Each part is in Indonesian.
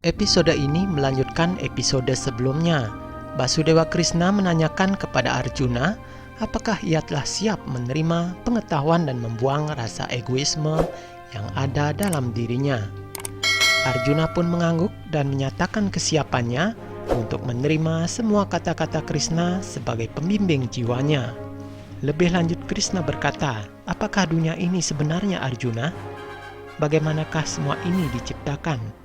Episode ini melanjutkan episode sebelumnya. Basudewa Krishna menanyakan kepada Arjuna, apakah ia telah siap menerima pengetahuan dan membuang rasa egoisme yang ada dalam dirinya. Arjuna pun mengangguk dan menyatakan kesiapannya untuk menerima semua kata-kata Krishna sebagai pembimbing jiwanya. Lebih lanjut Krishna berkata, apakah dunia ini sebenarnya Arjuna? Bagaimanakah semua ini diciptakan?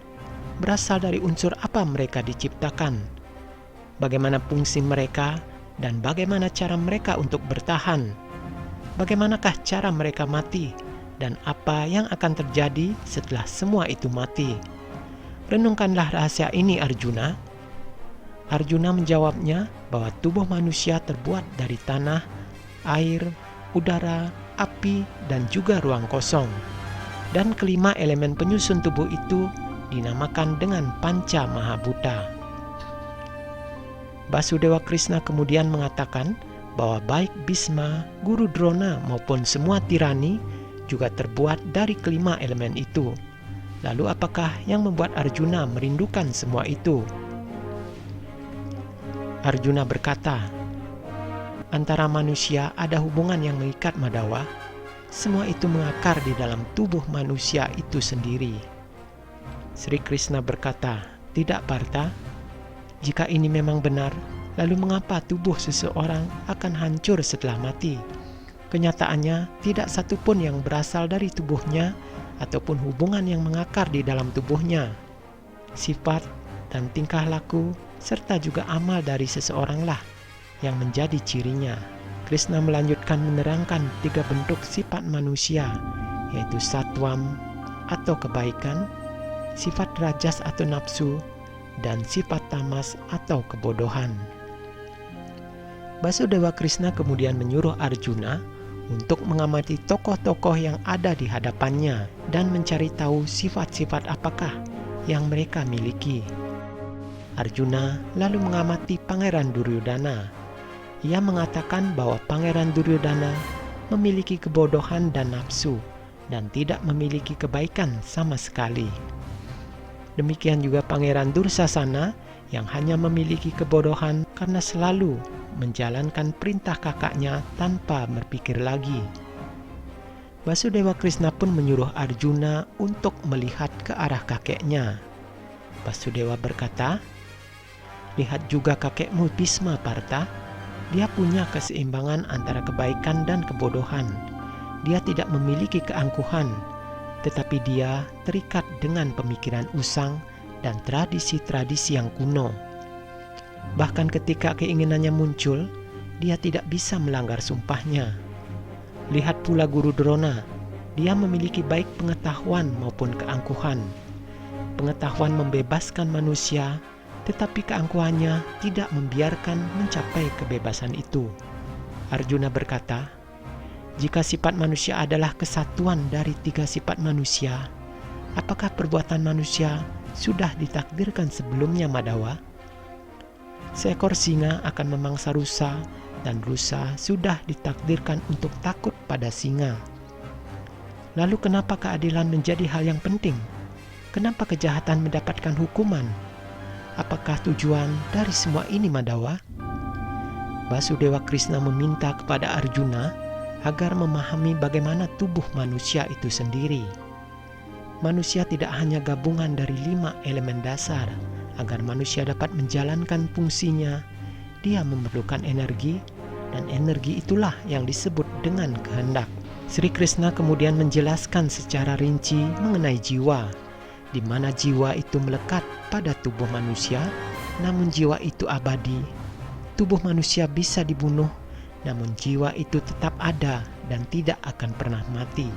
Berasal dari unsur apa mereka diciptakan? Bagaimana fungsi mereka dan bagaimana cara mereka untuk bertahan? Bagaimanakah cara mereka mati dan apa yang akan terjadi setelah semua itu mati? Renungkanlah rahasia ini Arjuna. Arjuna menjawabnya bahwa tubuh manusia terbuat dari tanah, air, udara, api, dan juga ruang kosong. Dan kelima elemen penyusun tubuh itu dinamakan dengan Panca Mahabhuta. Basudewa Krishna kemudian mengatakan bahwa baik Bhisma, Guru Drona maupun semua tirani juga terbuat dari kelima elemen itu. Lalu apakah yang membuat Arjuna merindukan semua itu? Arjuna berkata, antara manusia ada hubungan yang mengikat Madhawa. Semua itu mengakar di dalam tubuh manusia itu sendiri. Sri Krishna berkata, tidak Partha, jika ini memang benar, lalu mengapa tubuh seseorang akan hancur setelah mati? Kenyataannya, tidak satu pun yang berasal dari tubuhnya ataupun hubungan yang mengakar di dalam tubuhnya. Sifat dan tingkah laku serta juga amal dari seseoranglah yang menjadi cirinya. Krishna melanjutkan menerangkan 3 bentuk sifat manusia, yaitu satwam atau kebaikan, sifat rajas atau nafsu, dan sifat tamas atau kebodohan. Basudewa Krishna kemudian menyuruh Arjuna untuk mengamati tokoh-tokoh yang ada di hadapannya dan mencari tahu sifat-sifat apakah yang mereka miliki. Arjuna lalu mengamati Pangeran Duryodhana. Ia mengatakan bahwa Pangeran Duryodhana memiliki kebodohan dan nafsu dan tidak memiliki kebaikan sama sekali. Demikian juga Pangeran Dursasana yang hanya memiliki kebodohan karena selalu menjalankan perintah kakaknya tanpa berpikir lagi. Basudewa Krishna pun menyuruh Arjuna untuk melihat ke arah kakeknya. Basudewa berkata, lihat juga kakekmu Bhisma Partha. Dia punya keseimbangan antara kebaikan dan kebodohan. Dia tidak memiliki keangkuhan, tetapi dia terikat dengan pemikiran usang dan tradisi-tradisi yang kuno. Bahkan ketika keinginannya muncul, dia tidak bisa melanggar sumpahnya. Lihat pula Guru Drona, dia memiliki baik pengetahuan maupun keangkuhan. Pengetahuan membebaskan manusia, tetapi keangkuhannya tidak membiarkan mencapai kebebasan itu. Arjuna berkata, jika sifat manusia adalah kesatuan dari 3 sifat manusia, apakah perbuatan manusia sudah ditakdirkan sebelumnya Madhawa? Seekor singa akan memangsa rusa, dan rusa sudah ditakdirkan untuk takut pada singa. Lalu kenapa keadilan menjadi hal yang penting? Kenapa kejahatan mendapatkan hukuman? Apakah tujuan dari semua ini Madhawa? Basudewa Krishna meminta kepada Arjuna agar memahami bagaimana tubuh manusia itu sendiri. Manusia tidak hanya gabungan dari 5 elemen dasar. Agar manusia dapat menjalankan fungsinya, dia memerlukan energi, dan energi itulah yang disebut dengan kehendak. Sri Krishna kemudian menjelaskan secara rinci mengenai jiwa, di mana jiwa itu melekat pada tubuh manusia, namun jiwa itu abadi. Tubuh manusia bisa dibunuh, namun jiwa itu tetap ada dan tidak akan pernah mati.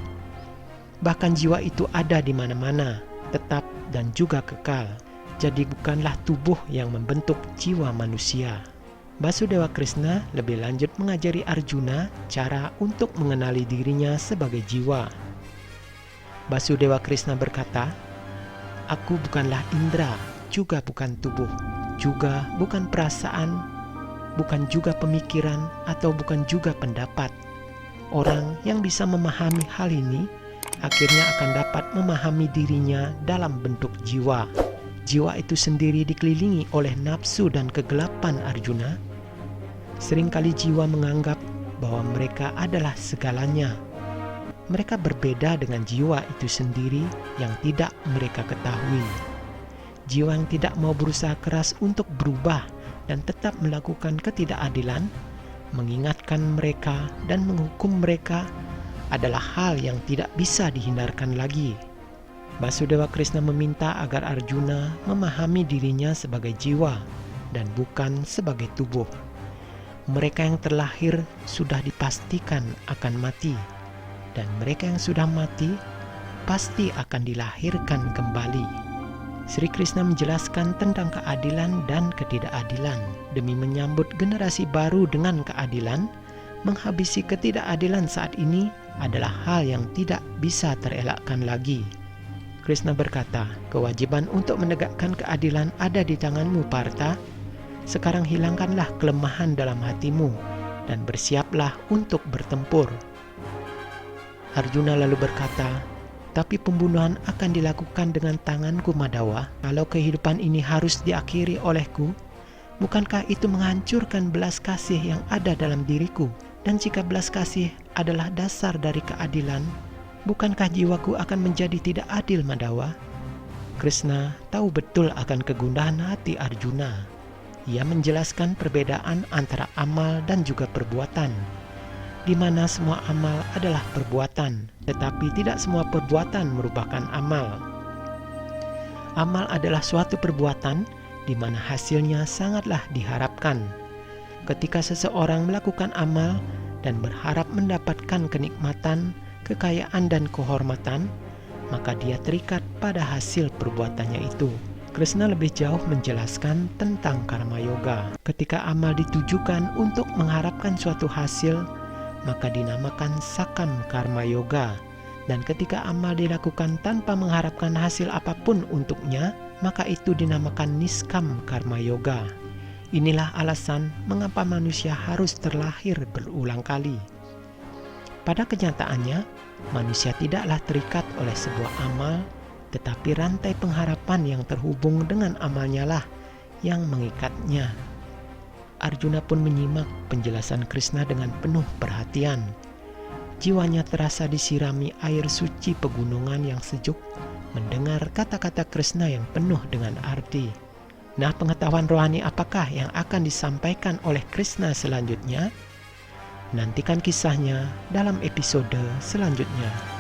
Bahkan jiwa itu ada di mana-mana, tetap dan juga kekal. Jadi bukanlah tubuh yang membentuk jiwa manusia. Basudewa Krishna lebih lanjut mengajari Arjuna cara untuk mengenali dirinya sebagai jiwa. Basudewa Krishna berkata, aku bukanlah indera, juga bukan tubuh, juga bukan perasaan, bukan juga pemikiran, atau bukan juga pendapat. Orang yang bisa memahami hal ini akhirnya akan dapat memahami dirinya dalam bentuk jiwa. jiwa itu sendiri dikelilingi oleh nafsu dan kegelapan Arjuna? Seringkali jiwa menganggap bahwa mereka adalah segalanya. Mereka berbeda dengan jiwa itu sendiri yang tidak mereka ketahui. Jiwa yang tidak mau berusaha keras untuk berubah dan tetap melakukan ketidakadilan, mengingatkan mereka dan menghukum mereka adalah hal yang tidak bisa dihindarkan lagi. Basudewa Krishna meminta agar Arjuna memahami dirinya sebagai jiwa dan bukan sebagai tubuh. Mereka yang terlahir sudah dipastikan akan mati, dan mereka yang sudah mati pasti akan dilahirkan kembali. Sri Krishna menjelaskan tentang keadilan dan ketidakadilan demi menyambut generasi baru dengan keadilan. Menghabisi ketidakadilan saat ini adalah hal yang tidak bisa terelakkan lagi. Krishna berkata, kewajiban untuk menegakkan keadilan ada di tanganmu, Partha. Sekarang hilangkanlah kelemahan dalam hatimu dan bersiaplah untuk bertempur. Arjuna lalu berkata, tapi pembunuhan akan dilakukan dengan tanganku, Madhawa. Kalau kehidupan ini harus diakhiri olehku, bukankah itu menghancurkan belas kasih yang ada dalam diriku? Dan jika belas kasih adalah dasar dari keadilan, bukankah jiwaku akan menjadi tidak adil, Madhawa? Krishna tahu betul akan kegundahan hati Arjuna. Ia menjelaskan perbedaan antara amal dan juga perbuatan, di mana semua amal adalah perbuatan, tetapi tidak semua perbuatan merupakan amal. Amal adalah suatu perbuatan di mana hasilnya sangatlah diharapkan. Ketika seseorang melakukan amal dan berharap mendapatkan kenikmatan, kekayaan, dan kehormatan, maka dia terikat pada hasil perbuatannya itu. Krishna lebih jauh menjelaskan tentang karma yoga. Ketika amal ditujukan untuk mengharapkan suatu hasil, maka dinamakan sakam karma yoga. Dan ketika amal dilakukan tanpa mengharapkan hasil apapun untuknya, maka itu dinamakan niskam karma yoga. Inilah alasan mengapa manusia harus terlahir berulang kali. Pada kenyataannya, manusia tidaklah terikat oleh sebuah amal, tetapi rantai pengharapan yang terhubung dengan amalnya lah yang mengikatnya. Arjuna pun menyimak penjelasan Krishna dengan penuh perhatian. Jiwanya terasa disirami air suci pegunungan yang sejuk mendengar kata-kata Krishna yang penuh dengan arti. Nah, pengetahuan rohani apakah yang akan disampaikan oleh Krishna selanjutnya? Nantikan kisahnya dalam episode selanjutnya.